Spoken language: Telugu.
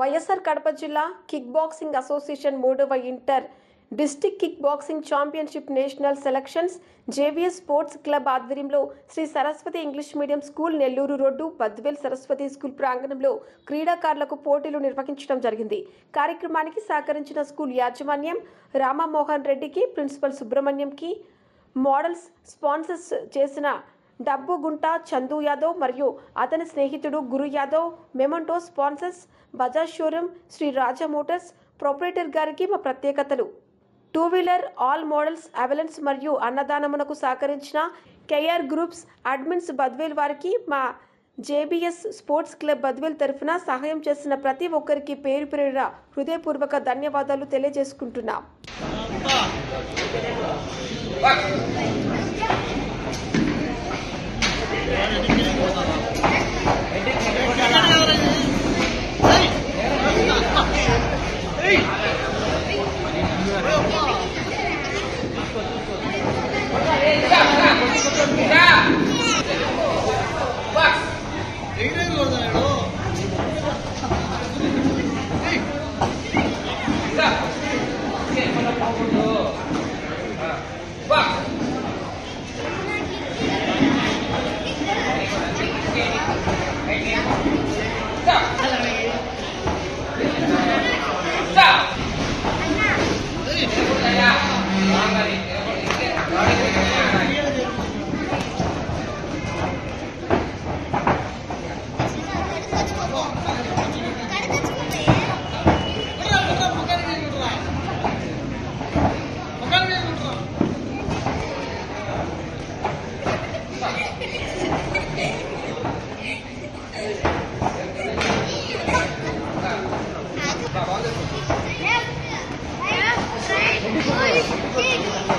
వైఎస్ఆర్ కడప జిల్లా కిక్ బాక్సింగ్ అసోసియేషన్ 3వ inter district kick boxing championship national selections JVS sports club ఆధ్వర్యంలో Shri Saraswati English medium school Nellore road Badvel Saraswati school ప్రాంగణంలో క్రీడాకారులకు పోటీలు నిర్వహించడం జరిగింది. కార్యక్రమానికి సహకరించిన స్కూల్ యాజమాన్యం రామమోహన్ రెడ్డికి, ప్రిన్సిపల్ సుబ్రహ్మణ్యంకి, మోడల్స్ స్పాన్సర్స్ చేసిన డబ్బు గుంట చందు యాదవ్ మరియు అతని స్నేహితుడు Guru Yadav, memento sponsors Bajaj showroom, Shri Raja Motors proprietor గారికి మా ప్రత్యేకతలు. 2 వీలర్ ఆల్ మోడల్స్ అవెలెన్స్ మరియు అన్నదానమునకు సహకరించిన కేఆర్ గ్రూప్స్ అడ్మిన్స్ బద్వేల్ వారికి మా జేబీఎస్ స్పోర్ట్స్ క్లబ్ బద్వేల్ తరఫున సహాయం చేసిన ప్రతి ఒక్కరికి పేరు పేరున హృదయపూర్వక ధన్యవాదాలు తెలియజేసుకుంటున్నాం. Hey!